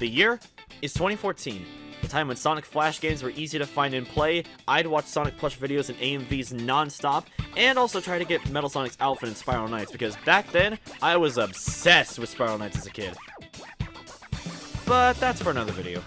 The year is 2014, the time when Sonic Flash games were easy to find and play. I'd watch Sonic plush videos and AMVs non-stop, and also try to get Metal Sonic's outfit in Spiral Knights, because back then, I was obsessed with Spiral Knights as a kid. But that's for another video.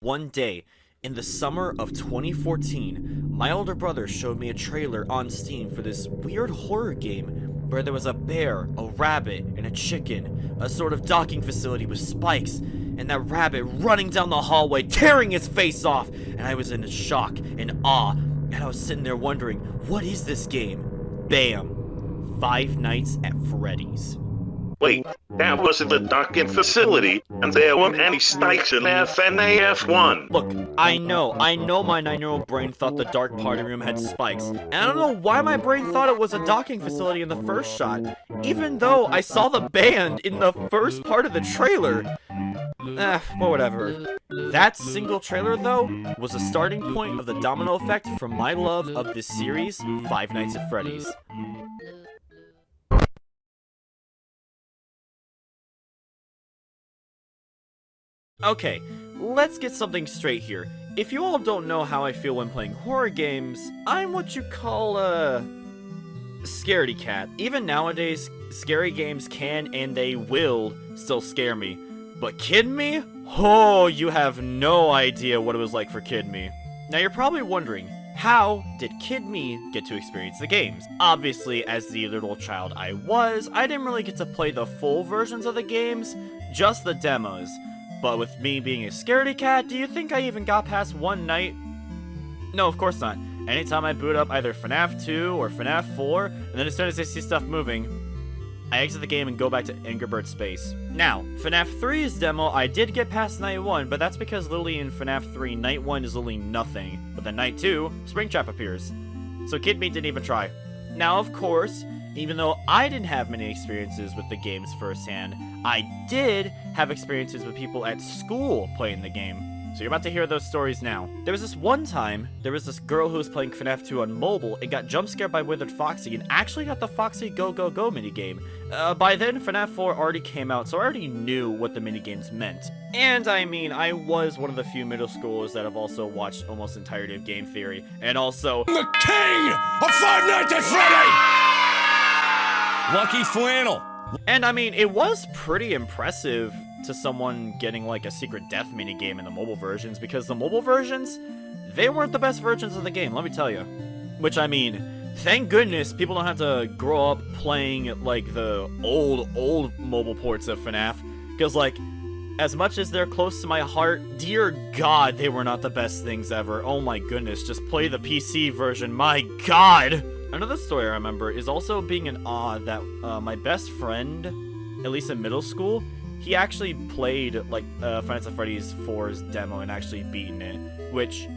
One day, in the summer of 2014, my older brother showed me a trailer on Steam for this weird horror game where there was a bear, a rabbit, and a chicken, a sort of docking facility with spikes, and that rabbit running down the hallway, tearing its face off, and I was in shock and awe, and I was sitting there wondering, what is this game? Bam! Five Nights at Freddy's. Wait, that wasn't the docking facility, and there weren't any spikes in FNAF 1. Look, I know my 9-year-old brain thought the dark party room had spikes, and I don't know why my brain thought it was a docking facility in the first shot, even though I saw the band in the first part of the trailer. Well, whatever. That single trailer, though, was the starting point of the domino effect for my love of this series, Five Nights at Freddy's. Okay, let's get something straight here. If you all don't know how I feel when playing horror games, I'm what you call a scaredy cat. Even nowadays, scary games can and they will still scare me. But Kid Me? Oh, you have no idea what it was like for Kid Me. Now you're probably wondering, how did Kid Me get to experience the games? Obviously, as the little child I was, I didn't really get to play the full versions of the games, just the demos. But with me being a scaredy cat, do you think I even got past one night? No, of course not. Anytime I boot up either FNAF 2 or FNAF 4, and then as soon as I see stuff moving, I exit the game and go back to Angry Bird space. Now, FNAF 3's demo, I did get past Night 1, but that's because literally in FNAF 3, Night 1 is literally nothing. But then Night 2, Springtrap appears. So Kid Me didn't even try. Now, of course, even though I didn't have many experiences with the games firsthand, I did have experiences with people at school playing the game. So you're about to hear those stories now. There was this one time, there was this girl who was playing FNAF 2 on mobile and got jump scared by Withered Foxy and actually got the Foxy Go Go Go minigame. By then, FNAF 4 already came out, so I already knew what the minigames meant. And I mean, I was one of the few middle schoolers that have also watched almost the entirety of Game Theory, and also the king of Five Nights at Freddy! Lucky Flannel! And I mean, it was pretty impressive to someone getting like a secret death minigame in the mobile versions, because the mobile versions, they weren't the best versions of the game, let me tell you. Which, I mean, thank goodness people don't have to grow up playing like the old mobile ports of FNAF, because like, as much as they're close to my heart, dear God, they were not the best things ever. Oh my goodness, just play the PC version, my God! Another story I remember is also being in awe that my best friend, at least in middle school, he actually played like Five Nights at Freddy's 4's demo and actually beaten it. Which,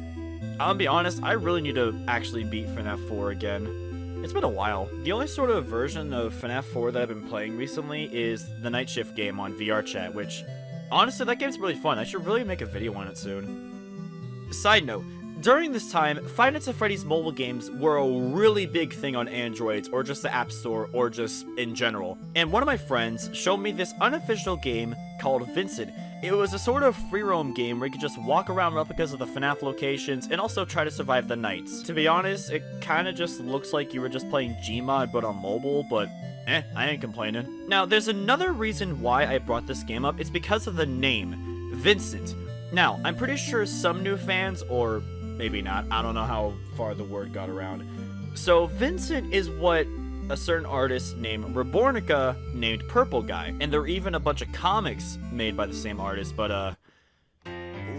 I'll be honest, I really need to actually beat FNAF 4 again. It's been a while. The only sort of version of FNAF 4 that I've been playing recently is the Night Shift game on VR Chat, which, honestly, that game's really fun. I should really make a video on it soon. Side note. During this time, Five Nights at Freddy's mobile games were a really big thing on Androids, or just the App Store, or just in general. And one of my friends showed me this unofficial game called Vincent. It was a sort of free roam game where you could just walk around replicas of the FNAF locations and also try to survive the nights. To be honest, it kinda just looks like you were just playing Gmod but on mobile, but I ain't complaining. Now, there's another reason why I brought this game up. It's because of the name, Vincent. Now, I'm pretty sure some new fans, or maybe not, I don't know how far the word got around. So Vincent is what a certain artist named Rebornica named Purple Guy. And there are even a bunch of comics made by the same artist, but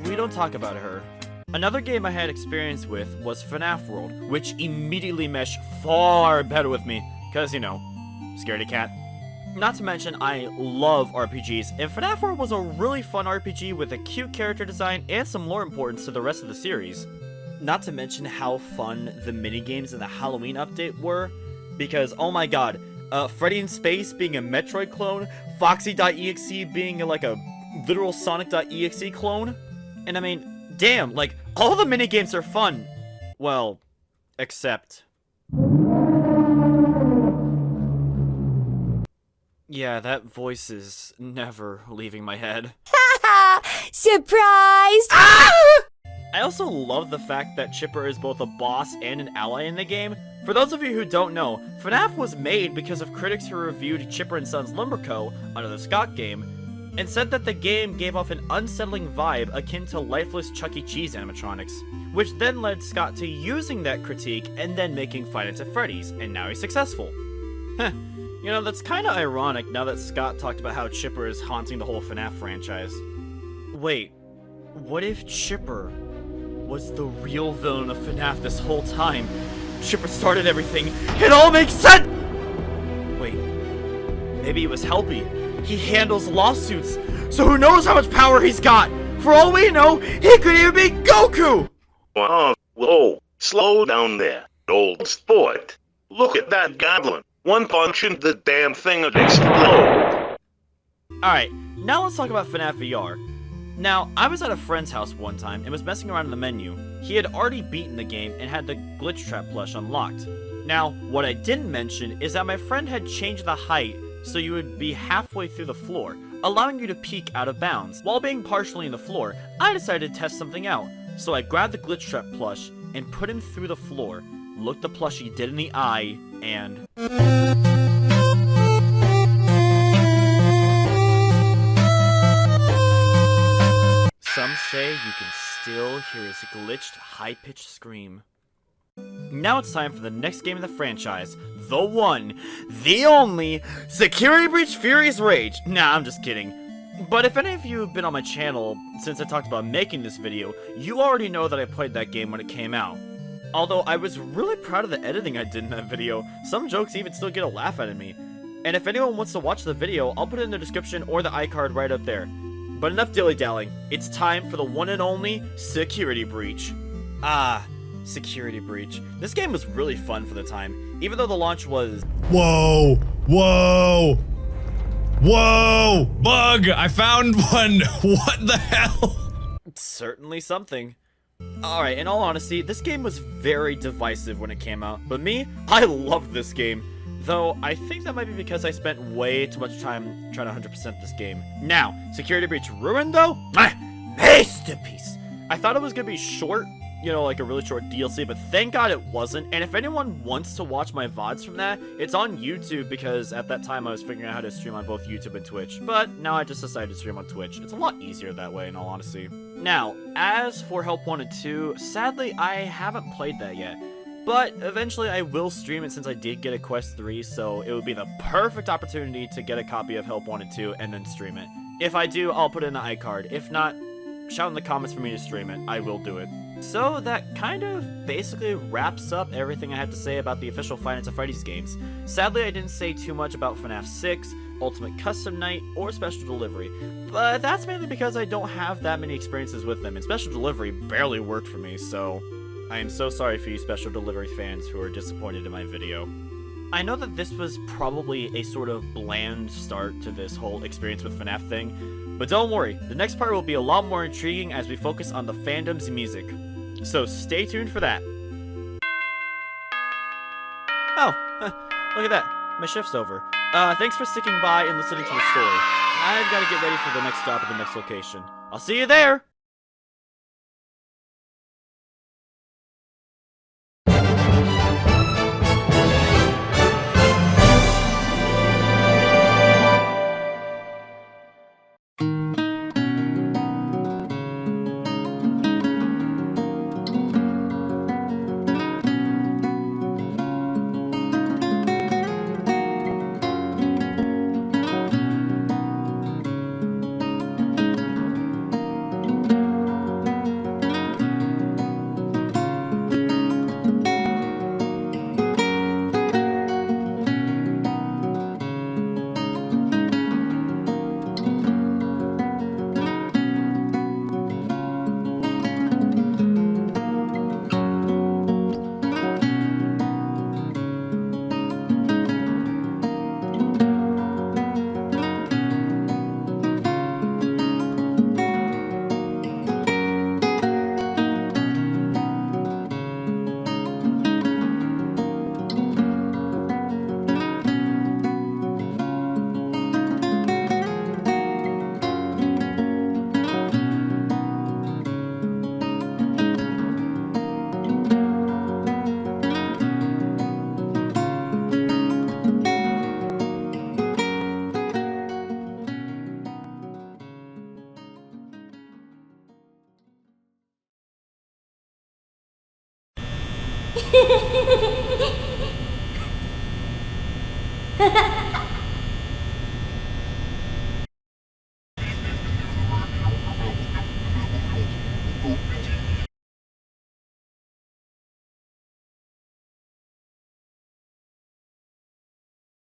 we don't talk about her. Another game I had experience with was FNAF World, which immediately meshed far better with me, cause you know, scaredy cat. Not to mention, I love RPGs, and FNAF World was a really fun RPG with a cute character design and some lore importance to the rest of the series. Not to mention how fun the minigames in the Halloween update were, because, oh my god, Freddy in Space being a Metroid clone, Foxy.exe being like a literal Sonic.exe clone, and I mean, damn, like, all the minigames are fun. Well, except... Yeah, that voice is never leaving my head. Surprise! I also love the fact that Chipper is both a boss and an ally in the game. For those of you who don't know, FNAF was made because of critics who reviewed Chipper & Sons Limerico under the Scott game, and said that the game gave off an unsettling vibe akin to lifeless Chuck E. Cheese animatronics, which then led Scott to using that critique and then making Five Nights at Freddy's, and now he's successful. Heh, you know, that's kinda ironic now that Scott talked about how Chipper is haunting the whole FNAF franchise. Wait, what if Chipper was the real villain of FNAF this whole time? Chipper started everything. It all makes sense! Wait, maybe it was Helpy. He handles lawsuits, so who knows how much power he's got? For all we know, he could even be Goku! Whoa, slow down there, old sport. Look at that goblin. One punch and the damn thing would explode. Alright, now let's talk about FNAF VR. Now, I was at a friend's house one time and was messing around in the menu. He had already beaten the game and had the glitch trap plush unlocked. Now, what I didn't mention is that my friend had changed the height so you would be halfway through the floor, allowing you to peek out of bounds. While being partially in the floor, I decided to test something out. So I grabbed the glitch trap plush and put him through the floor, looked the plushie dead in the eye, and... Some say you can still hear his glitched, high-pitched scream. Now it's time for the next game in the franchise. The one, the only, Security Breach Furious Rage. Nah, I'm just kidding. But if any of you have been on my channel since I talked about making this video, you already know that I played that game when it came out. Although I was really proud of the editing I did in that video, some jokes even still get a laugh out of me. And if anyone wants to watch the video, I'll put it in the description or the iCard right up there. But enough dilly-dallying, it's time for the one and only Security Breach. Security Breach. This game was really fun for the time, even though the launch was... Whoa! Whoa! Whoa! Bug! I found one! What the hell? certainly something. Alright, in all honesty, this game was very divisive when it came out, but me, I loved this game. Though, I think that might be because I spent way too much time trying to 100% this game. Now, Security Breach Ruined, though? Masterpiece! I thought it was gonna be short, you know, like a really short DLC, but thank God it wasn't. And if anyone wants to watch my VODs from that, it's on YouTube, because at that time I was figuring out how to stream on both YouTube and Twitch. But now I just decided to stream on Twitch. It's a lot easier that way, in all honesty. Now, as for Help Wanted 2, sadly, I haven't played that yet. But eventually I will stream it since I did get a Quest 3, so it would be the perfect opportunity to get a copy of Help Wanted 2 and then stream it. If I do, I'll put it in the iCard. If not, shout in the comments for me to stream it. I will do it. So that kind of basically wraps up everything I had to say about the official Five Nights at Freddy's games. Sadly, I didn't say too much about FNAF 6, Ultimate Custom Night, or Special Delivery, but that's mainly because I don't have that many experiences with them, and Special Delivery barely worked for me, so... I am so sorry for you Special Delivery fans who are disappointed in my video. I know that this was probably a sort of bland start to this whole experience with FNAF thing, but don't worry, the next part will be a lot more intriguing as we focus on the fandom's music. So stay tuned for that. Oh, look at that, my shift's over. Thanks for sticking by and listening to the story. I've got to get ready for the next stop at the next location. I'll see you there! Ha ha!